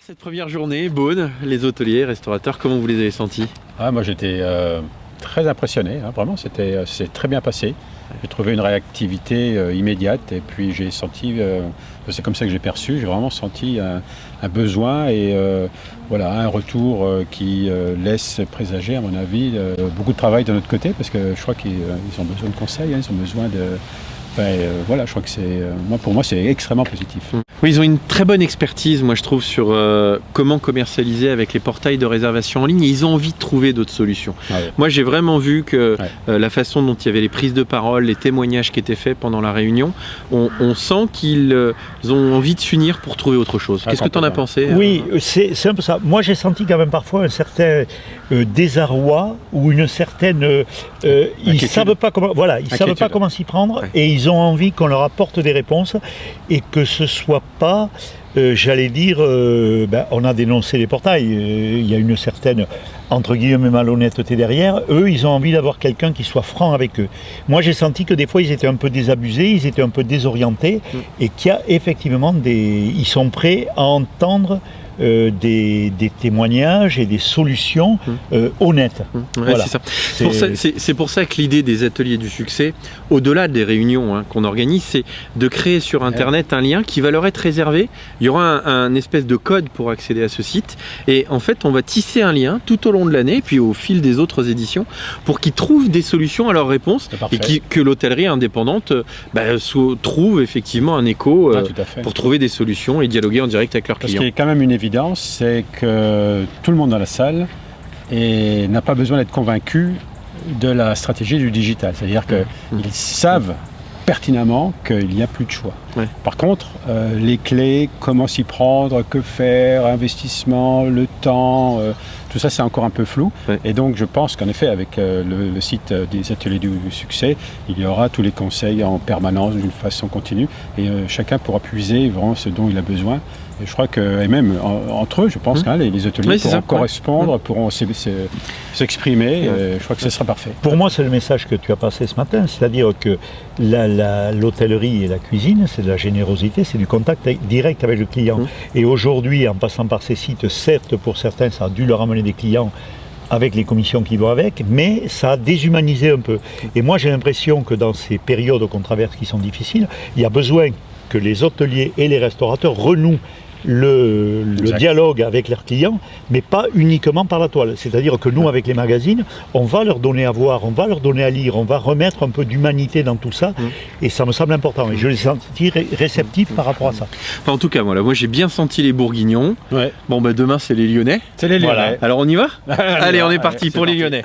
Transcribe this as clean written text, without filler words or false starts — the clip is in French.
Cette première journée, Beaune, les hôteliers, restaurateurs, comment vous les avez sentis? Moi j'étais très impressionné, vraiment c'est très bien passé. J'ai trouvé une réactivité immédiate et puis j'ai senti, c'est comme ça que j'ai perçu, j'ai vraiment senti un besoin et un retour qui laisse présager à mon avis beaucoup de travail de notre côté parce que je crois qu'ils ont besoin de conseils, ils ont besoin de... je crois que pour moi c'est extrêmement positif. Oui, ils ont une très bonne expertise, moi je trouve, sur comment commercialiser avec les portails de réservation en ligne et ils ont envie de trouver d'autres solutions. Moi j'ai vraiment vu que la façon dont il y avait les prises de parole, les témoignages qui étaient faits pendant la réunion, on sent qu'ils ont envie de s'unir pour trouver autre chose. Qu'est-ce que tu en as pensé? Oui, c'est un peu ça. Moi j'ai senti quand même parfois un certain désarroi ou une certaine... ils ne savent pas comment s'y prendre et ils ont envie qu'on leur apporte des réponses et que ce soit pas, j'allais dire, on a dénoncé les portails, il y a une certaine, entre guillemets, malhonnêteté derrière. Eux, ils ont envie d'avoir quelqu'un qui soit franc avec eux. Moi, j'ai senti que des fois, ils étaient un peu désabusés, ils étaient un peu désorientés, et qu'il y a effectivement ils sont prêts à entendre des témoignages et des solutions honnêtes. Voilà. C'est pour ça que l'idée des ateliers du succès, au-delà des réunions qu'on organise, c'est de créer sur Internet un lien qui va leur être réservé. Il y aura un espèce de code pour accéder à ce site et en fait on va tisser un lien tout au long de l'année puis au fil des autres éditions pour qu'ils trouvent des solutions à leurs réponses et que l'hôtellerie indépendante trouve effectivement un écho pour trouver des solutions et dialoguer en direct avec leurs clients. Parce qu'il y a quand même une évidence, c'est que tout le monde dans la salle n'a pas besoin d'être convaincu de la stratégie du digital. C'est-à-dire qu'ils savent pertinemment qu'il n'y a plus de choix. Par contre, les clés, comment s'y prendre, que faire, investissement, le temps, tout ça c'est encore un peu flou. Et donc je pense qu'en effet avec le site des ateliers du succès, il y aura tous les conseils en permanence d'une façon continue et chacun pourra puiser vraiment ce dont il a besoin. Et je crois que, et même entre eux, je pense que les hôteliers pourront correspondre, pourront s'exprimer. Je crois que ce sera parfait. Pour moi, c'est le message que tu as passé ce matin, c'est-à-dire que l'hôtellerie et la cuisine, c'est de la générosité, c'est du contact direct avec le client. Et aujourd'hui, en passant par ces sites, certes, pour certains, ça a dû leur amener des clients avec les commissions qui vont avec, mais ça a déshumanisé un peu. Et moi, j'ai l'impression que dans ces périodes qu'on traverse qui sont difficiles, il y a besoin que les hôteliers et les restaurateurs renouent le dialogue avec leurs clients, mais pas uniquement par la toile. C'est-à-dire que nous, avec les magazines, on va leur donner à voir, on va leur donner à lire, on va remettre un peu d'humanité dans tout ça, et ça me semble important. Et je les sens réceptifs par rapport à ça. Enfin, en tout cas, moi j'ai bien senti les Bourguignons. Bon, demain, c'est les Lyonnais. C'est les Lyonnais. Voilà. Alors, on y va? Allez, on est parti pour les Lyonnais.